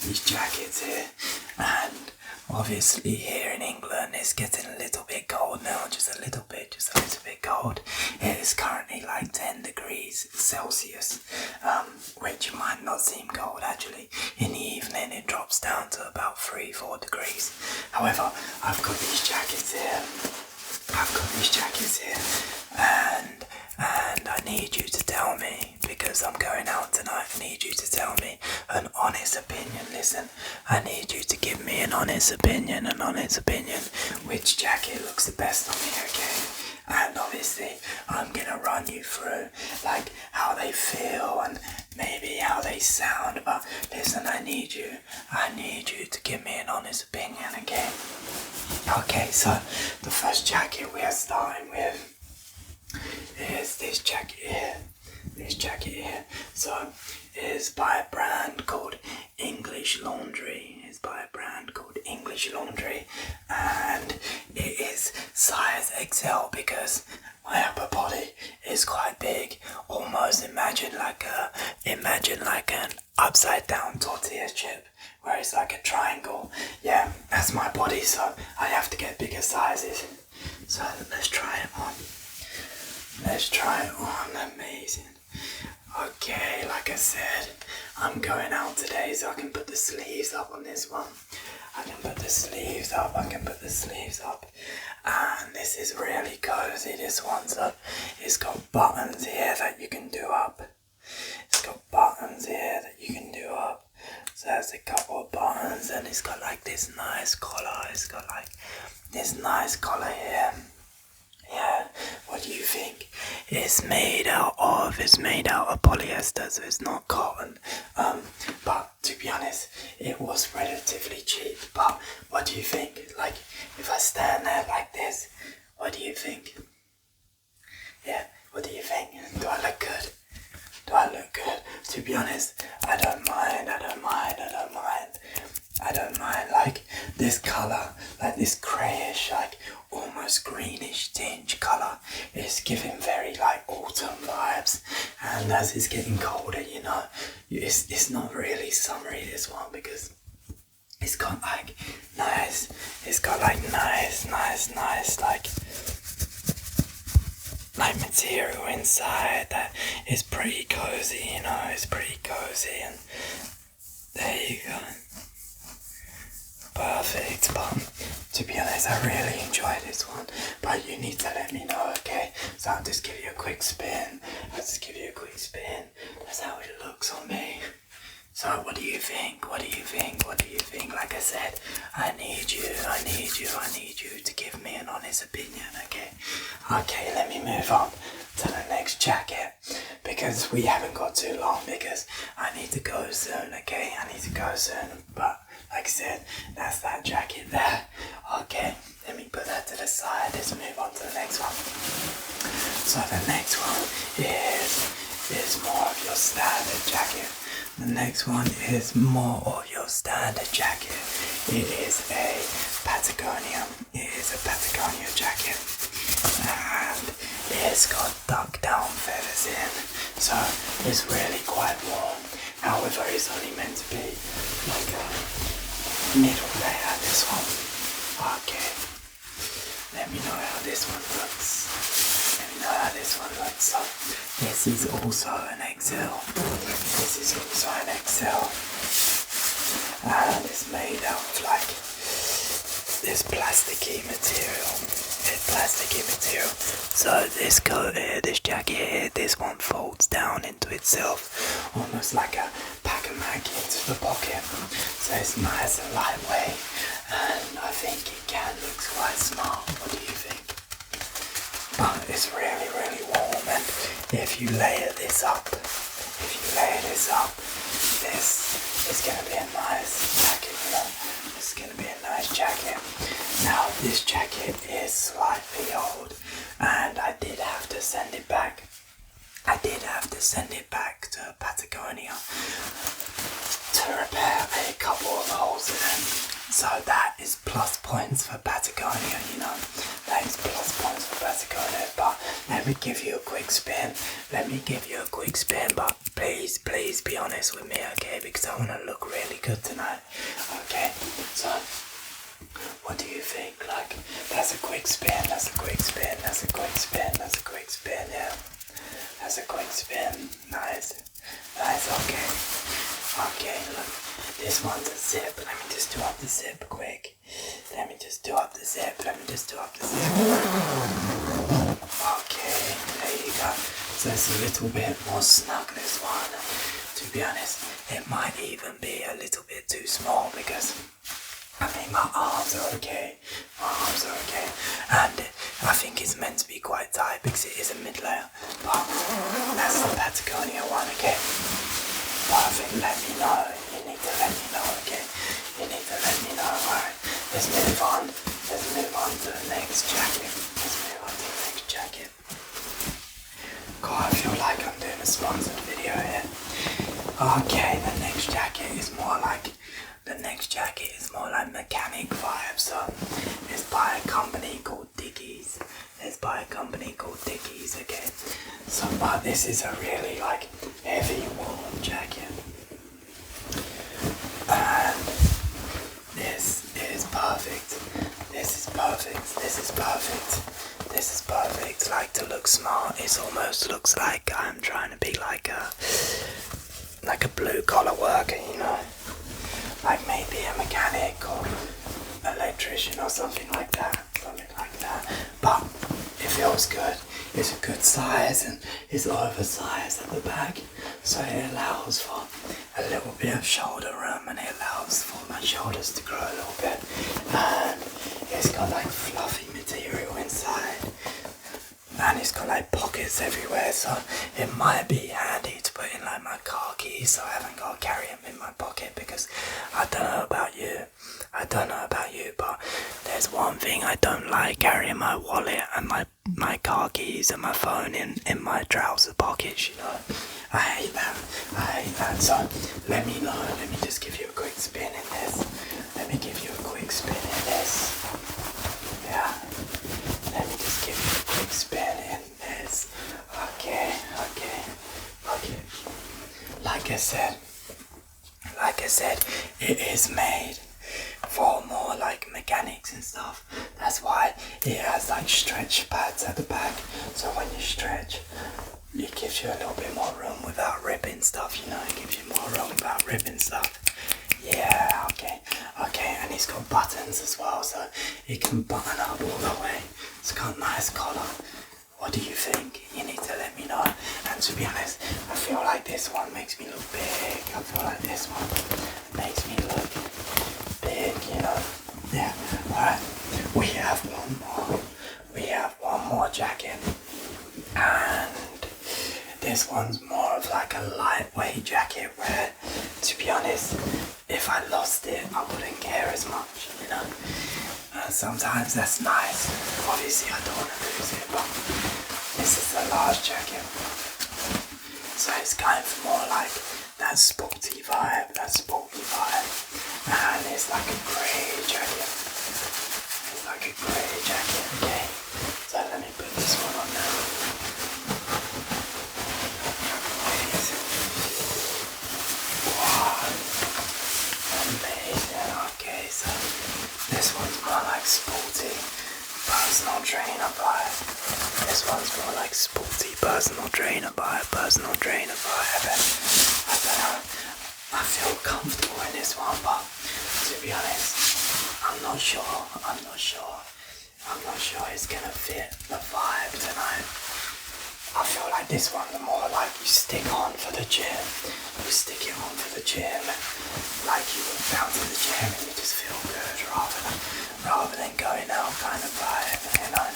of these jackets here, and obviously here in England it's getting a little bit cold now, just a little bit cold. It is currently like 10 degrees Celsius, which might not seem cold actually. In the evening it drops down to about 3-4 degrees. However, I've got these jackets here, and I need you to tell me, because I'm going out tonight, I need you to tell me an honest opinion. Listen, I need you to give me an honest opinion, which jacket looks the best on me, okay? And obviously, I'm gonna run you through, like, how they feel and maybe how they sound, but listen, I need you to give me an honest opinion, okay? Okay, so the first jacket we are starting with is this jacket here. So it is by a brand called English Laundry. And it is size XL because my upper body is quite big. Almost imagine like an upside down tortilla chip, where it's like a triangle. Yeah, that's my body, so I have to get bigger sizes. So let's try it on. Amazing. Okay, like I said, I'm going out today, so I can put the sleeves up on this one. I can put the sleeves up. And this is really cozy, this one. So it's got buttons here that you can do up. So there's a couple of buttons, and it's got like this nice collar. Here. Yeah, what do you think? It's made out of polyester, so it's not cotton. But to be honest, it was relatively cheap. But what do you think? Like, if I stand there like this, what do you think? Yeah, what do you think? Do I look good? To be honest, I don't mind. Like this color, like this grayish, like almost greenish tinge color is giving very like autumn vibes. And as it's getting colder, you know, it's not really summery, this one, because it's got like nice material inside that is pretty cozy, you know, and there you go. Perfect, but to be honest, I really enjoy this one, but you need to let me know, okay? So I'll just give you a quick spin. That's how it looks on me. So what do you think? Like I said, I need you to give me an honest opinion, okay? Okay, let me move on to the next jacket, because we haven't got too long, because I need to go soon, okay? But like I said, that's that jacket there. Okay, let me put that to the side. Let's move on to the next one. So the next one is more of your standard jacket. It is a Patagonia. Jacket. And it's got duck down feathers in. So it's really quite warm. However, it's only meant to be like a middle layer, this one. Okay. Let me know how this one looks. So this is also an XL. And it's made out of like this plasticky material. So this jacket here, this one folds down into itself, almost like a pack a mag into the pocket. So it's nice and lightweight, and I think it can look quite smart. What do you think? But it's really, really warm, and if you layer this up, this is going to be a nice jacket, you know? It's going to be a nice jacket. Now, this jacket is slightly old, and I did have to send it back. To Patagonia to repair a couple of holes in it. So that is plus points for Patagonia, you know. That is plus points for Patagonia, but let me give you a quick spin. But please be honest with me, okay? Because I want to look really good tonight. Okay, so what do you think? Like, that's a quick spin, yeah. That's a quick spin. Nice, okay, look. This one's a zip. Let me just do up the zip quick. Okay, there you go. So it's a little bit more snug, this one. To be honest, it might even be a little bit too small because I think my arms are okay. And I think it's meant to be quite tight because it is a mid-layer. But that's the Patagonia one, okay? Perfect, let me know. You need to let me know, okay? Alright, let's move on to the next jacket. God, I feel like I'm doing a sponsored video here. Okay, the next jacket is more like mechanic vibe, so it's by a company called Diggies. Okay? So, but this is a really like heavy woolen jacket. And this is perfect. Like, to look smart, it almost looks like I'm trying to be like a blue collar worker, you know, like maybe a mechanic or electrician or something like that. But it feels good. It's a good size and it's oversized at the back, so it allows for a little bit of shoulder room and it allows for my shoulders to grow a little bit. And it's got like fluffy material inside. And it's got like pockets everywhere, so it might be handy to put in like my car keys so I haven't got to carry them in my pocket, because I don't know about you, but there's one thing I don't like: carrying my wallet and my car keys and my phone in my trouser pockets, you know. I hate that, so let me just give you a quick spin in this. Yeah. Let me just give you a quick spin in this. Okay. Like I said, it is made for more like mechanics and stuff. That's why it has like stretch pads at the back. So when you stretch, it gives you a little bit more room without ripping stuff, you know. Yeah, okay, and it's got buttons as well, so it can button up all the way. It's got a nice collar. What do you think? You need to let me know. And to be honest, I feel like this one makes me look big. You know. Yeah, alright. We have one more jacket. And this one's more of like a lightweight jacket where, to be honest, if I lost it, I wouldn't care as much, you know. Sometimes that's nice. Obviously, I don't want to lose it, but this is a large jacket. So it's going for more like that sporty vibe. And it's like a grey jacket. Okay. So let me put this one on now. Wow. Amazing. Okay, so this one's more like sporty personal trainer vibe. I don't know. I feel comfortable in this one, but to be honest, I'm not sure it's gonna fit the vibe tonight. I feel like this one's more like you stick on for the gym. Like you would down to the gym and you just feel good rather than going out kind of vibe, you know.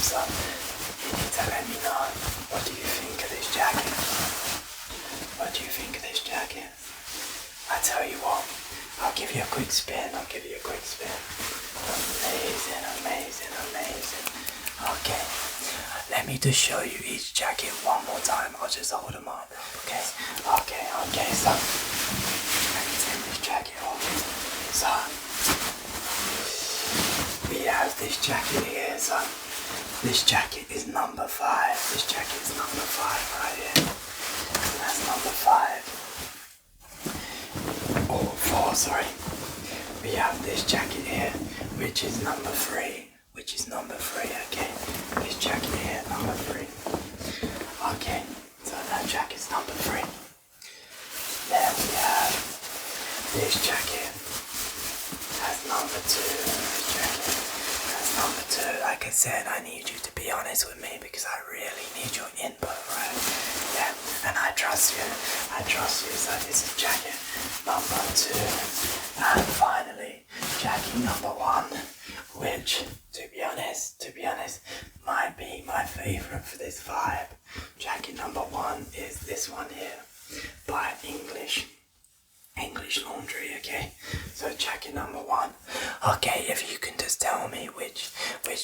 So you need to let me know, what do you think of this jacket? I tell you what, I'll give you a quick spin. Amazing. Okay, let me just show you each jacket one more time. I'll just hold them up, okay, so let me take this jacket off. So we have this jacket here, so this jacket is number 5. This jacket is number 5 right here. That's number 5. Or 4, sorry. We have this jacket here, which is number 3. Which is number 3, okay? This jacket here, number 3. Okay, so that jacket's number 3. Then we have this jacket. That's number 2. This jacket. That's number 2. Like I said, I need you to be honest with me because I really need your input, right? Yeah, and I trust you. I trust you. So this is jacket number 2. And finally, jacket number 1, which, to be honest, might be my favourite for this vibe. Jacket number 1 is this one here by English Laundry, okay? So jacket number 1. Okay, if you can just tell me which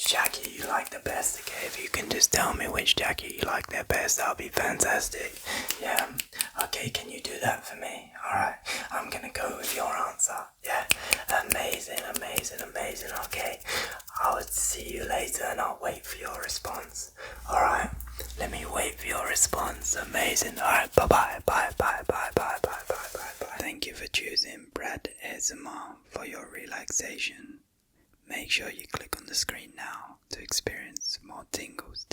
jacket you like the best, okay? If you can just tell me which jacket you like the best, that'll be fantastic. Yeah, okay, can you do that for me? Alright, I'm gonna go with your answer. Yeah, amazing, okay? I'll see you later and I'll wait for your response. Alright, let me wait for your response. Amazing. Alright, bye. Thank you for choosing Brad ASMR for your relaxation. Make sure you click on the screen now to experience more tingles.